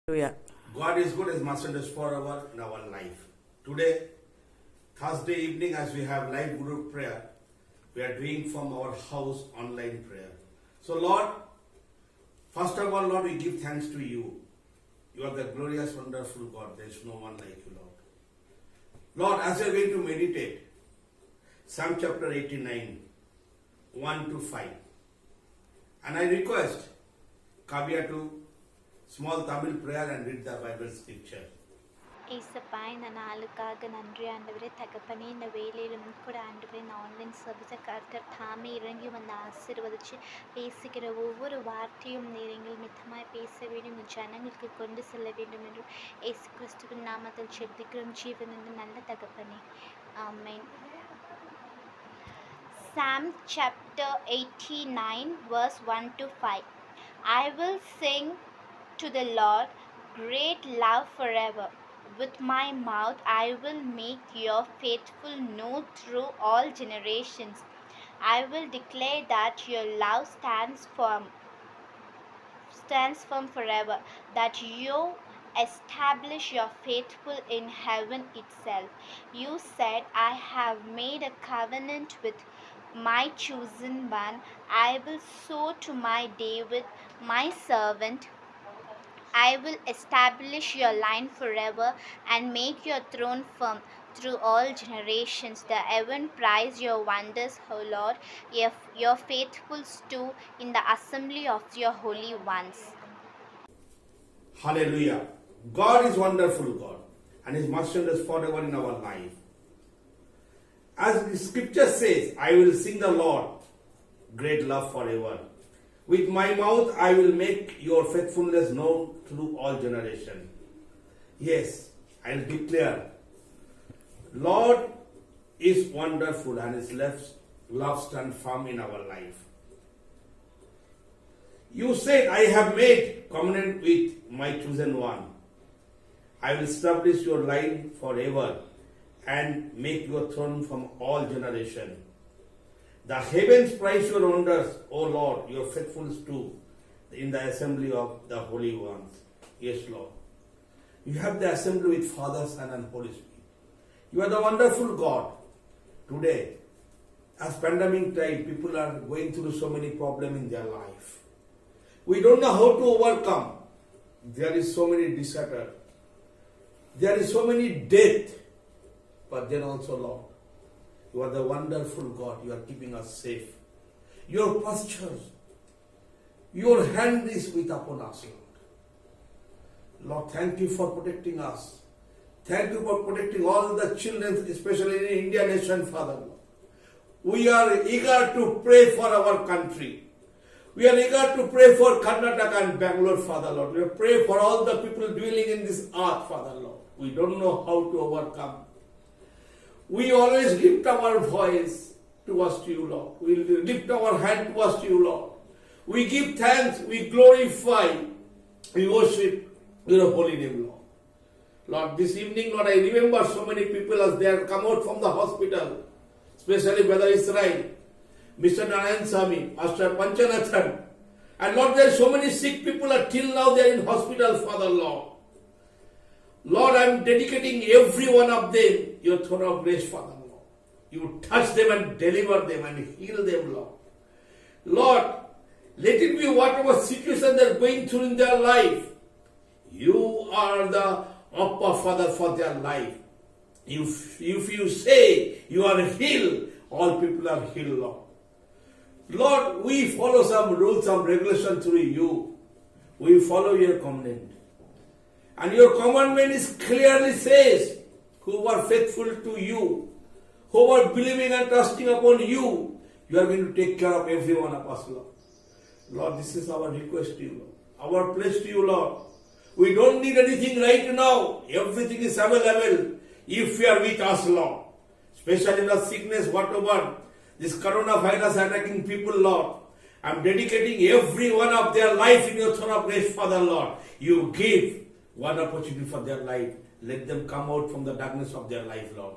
Hallelujah. God is good, His mercy is forever in our life. Today, Thursday evening, as we have live group prayer, we are doing from our house online prayer. So, Lord, first of all, Lord, we give thanks to you. You are the glorious, wonderful God. There is no one like you, Lord. Lord, as we are going to meditate, Psalm chapter 89, 1 to 5. And I request Kavya to small Tamil prayer and read the Bible scripture. ஏசப்பா இந்த நாளுக்காக நன்றி ஆண்டவரே தகப்பனே இந்த வேலையிலும் கூட ஆண்டவரே இந்த ஆன்லைன் சர்வீஸை கர்த்தர் தாமே இறங்கி வந்து ஆசீர்வதிச்சு பேசுகிற ஒவ்வொரு வார்த்தையும் நேரங்கள் மித்தமாய் பேச வேண்டும் ஜனங்களுக்கு கொண்டு செல்ல வேண்டும் என்று ஏசு கிறிஸ்துவின் நாமத்தில் செபிக்கிறோம் ஜீவன் என்று நல்ல தகப்பனே ஆமென். Psalm chapter 89 verse 1 to 5. I will sing to the Lord great love forever. With my mouth I will make your faithful known through all generations. I will declare that your love stands firm forever, that you establish your faithful in heaven itself. You said, I have made a covenant with my chosen one. I will sow to my David, my servant. I will establish your line forever and make your throne firm through all generations. The heaven praise your wonders, O Lord, your faithful stew in the assembly of your holy ones. Hallelujah. God is wonderful God, and His mercy is forever in our life. As the scripture says, I will sing the Lord great love forever. With my mouth I will make your faithfulness known through all generations. Yes, I will declare, Lord is wonderful and His love stands firm in our life. You said, I have made covenant with my chosen one. I will establish your line forever and make your throne from all generations. The heavens praise your wonders, O Lord, your faithfulness too, in the assembly of the holy ones. Yes, Lord. You have the assembly with Father, Son, and Holy Spirit. You are the wonderful God. Today, as pandemic time, people are going through so many problems in their life. We don't know how to overcome. There is so many disaster. There is so many death. But then also, Lord, you are the wonderful God. You are keeping us safe. Your pastures, your hand is with upon us, Lord. Lord, thank you for protecting us. Thank you for protecting all the children, especially in India nation, Father, Lord. We are eager to pray for our country. We are eager to pray for Karnataka and Bangalore, Father, Lord. We pray for all the people dwelling in this earth, Father, Lord. We don't know how to overcome. We always lift our voice towards you, Lord. We lift our hand towards you, Lord. We give thanks, we glorify, we worship your holy name, Lord. Lord, this evening, Lord, I remember so many people as they have come out from the hospital, especially Brother Israel, Mr. Narayan Swami, Pastor Panchanathan. And Lord, there are so many sick people till now they are in hospital, Father, Lord. Lord, I am dedicating every one of them your throne of grace, Father, Lord. You touch them and deliver them and heal them, Lord. Lord, let it be whatever situation they are going through in their life. You are the upper Father for their life. If you say you are healed, all people are healed, Lord. Lord, we follow some rules, some regulations through you. We follow your commandment. And your commandment is clearly says, who are faithful to you, who are believing and trusting upon you, you are going to take care of every one of us, Lord. Lord, this is our request to you, Lord. Our place to you, Lord. We don't need anything right now. Everything is available if you are with us, Lord. Especially the sickness, whatever, this coronavirus attacking people, Lord. I'm dedicating every one of their life in your throne of grace, Father, Lord. You give one opportunity for their life. Let them come out from the darkness of their life, Lord.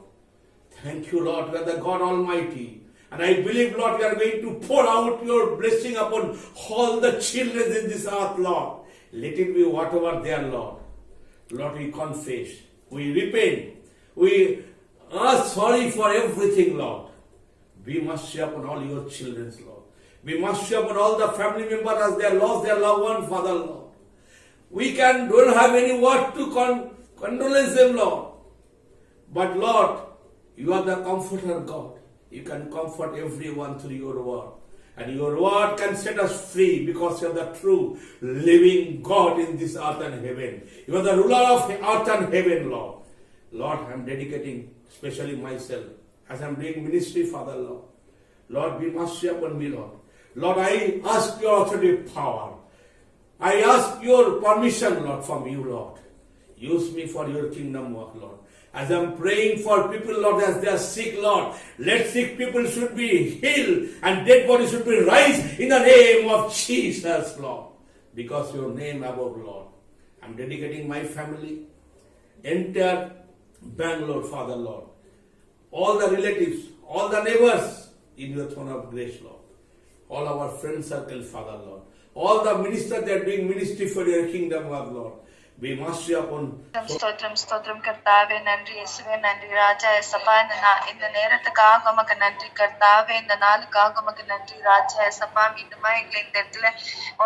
Thank you, Lord. You are the God Almighty. And I believe, Lord, you are going to pour out your blessing upon all the children in this earth, Lord. Let it be whatever they are, Lord. Lord, we confess, we repent, we ask sorry for everything, Lord. Be mercy upon all your children, Lord. Be mercy upon all the family members as they lost their loved one, Father, Lord. We don't have any word to condolence them, Lord. But Lord, you are the comforter, God. You can comfort everyone through your word. And your word can set us free because you are the true living God in this earth and heaven. You are the ruler of earth and heaven, Lord. Lord, I am dedicating especially myself as I am doing ministry, Father, Lord. Lord, be mercy upon me, Lord. Lord, I ask your authority power. I ask your permission, Lord, from you, Lord. Use me for your kingdom work, Lord. As I'm praying for people, Lord, as they are sick, Lord, let sick people should be healed and dead bodies should be raised in the name of Jesus, Lord. Because your name above, Lord. I'm dedicating my family, entire Bangalore, Father, Lord. All the relatives, all the neighbors in your throne of grace, Lord. All our friend circle, Father, Lord. All the ministers that are doing ministry for your kingdom work, Lord. Be mercy upon. ஸ்தோத்திரம் ஸ்தோத்திரம் கர்த்தாவே நன்றி இயேசுவே நன்றி ராஜா ஏசப்பா இந்த நேரத்துக்காக உமக்கு நன்றி கர்த்தாவே இந்த நாளுக்காக உமக்கு நன்றி ராஜா ஏசப்பா மீண்டுமா எங்களை இந்த இடத்துல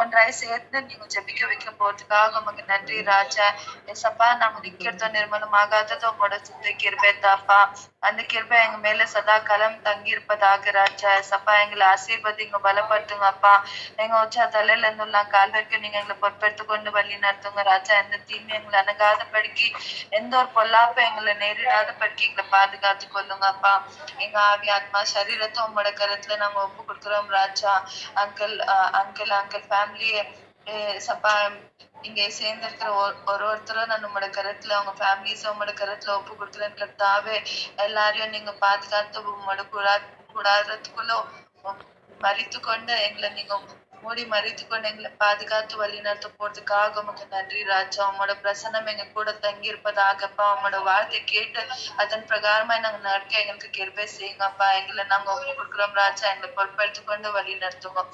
ஒன்றாய் சேர்ந்து நீங்க ஜெபிக்க வைக்கும் போறதுக்காக உமக்கு நன்றி ராஜா ஏசப்பா நாம நிக்கிறதோ நிர்மலமாகாததோ உங்களோட சுத்த கிருபை தாப்பா அந்த கிருபை எங்க மேல சதா காலம் தங்கி இருப்பதாக ராஜா ஏசப்பா எங்களை ஆசீர்வதிங்க பலப்படுத்துங்க அப்பா எங்க உச்சா தலையில இருந்துள்ள கால் வரைக்கும் நீங்க எங்களை பொறுப்பெடுத்து கொண்டு வழி நடத்துங்க ராஜா எந்த தீமை எங்களை அணுகாதபடிக்கு எந்த ஒரு பொல்லாப்ப எங்களை நேரிடாதபடிக்கு எங்களை பாதுகாத்து கொள்ளுங்க அப்பா எங்க ஆவி ஆத்மா சரீரத்தை உங்களோட கருத்துல நாங்க ஒப்பு கொடுக்குறோம் ராஜா அங்கிள் ஃபேமிலியே சப்பா இங்க சேர்ந்திருக்கிற ஒருத்தரும் நான் உங்களோட கருத்துல அவங்க ஃபேமிலிஸ் உங்களோட கருத்துல ஒப்பு கொடுக்குறேன்னு கர்த்தாவே எல்லாரையும் நீங்க பாதுகாத்து உங்களோட கூடாரத்துக்குள்ள மறித்து கொண்டு எங்களை நீங்க மூடி மறித்து கொண்டு எங்களை பாதுகாத்து வழி நடத்த போறதுக்காக உமக்கு நன்றி ராஜா உங்களோட பிரசன்னம் எங்க கூட தங்கி இருப்பதாகப்பா உங்களோட வார்த்தை கேட்டு அதன் பிரகாரமா நாங்க நடக்க எங்களுக்கு கிருபை செய்யுங்கப்பா எங்களை நாங்க ஒப்பு கொடுக்குறோம் ராஜா எங்களை பொறுப்பெடுத்து கொண்டு வழி நடத்துவோம்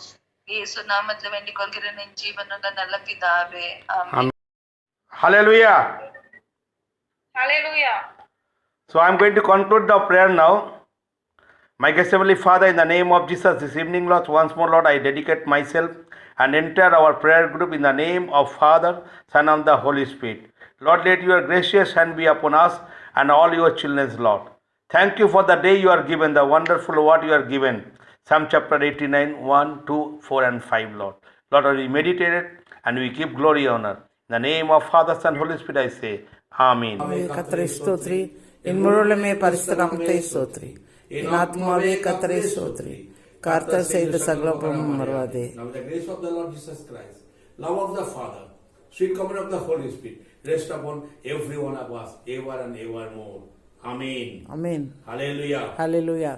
இயேசு நாமத்துல வேண்டிக் கொள்கிறேன் என் ஜீவனோட நல்ல பிதாவே ஆமென். Hallelujah. Hallelujah. So I'm going to conclude the prayer now. My gracious Heavenly Father, in the name of Jesus, this evening, Lord, once more, Lord, I dedicate myself and entire our prayer group in the name of Father, Son, and the Holy Spirit. Lord, let your gracious hand be upon us and all your children, Lord. Thank you for the day you are given, the wonderful word you are given. Psalm chapter 89, 1, 2, 4, and 5, Lord. Lord, we meditated and we give glory honor. In the name of Father, Son, Holy Spirit, I say, Amen. கர்த்தரை ஸ்தோத்திரி என் முழுமே பரிசுத்த நாமத்தை ஸ்தோத்திரி என் ஆத்மாவே கர்த்தரை ஸ்தோத்திரி கர்த்தர் செய்த சகலமும் மறவாதே. Now the grace of the Lord Jesus Christ, love of the Father, sweet communion of the Holy Spirit, rest upon every one of us, ever and evermore. Amen. Amen. Hallelujah. Hallelujah.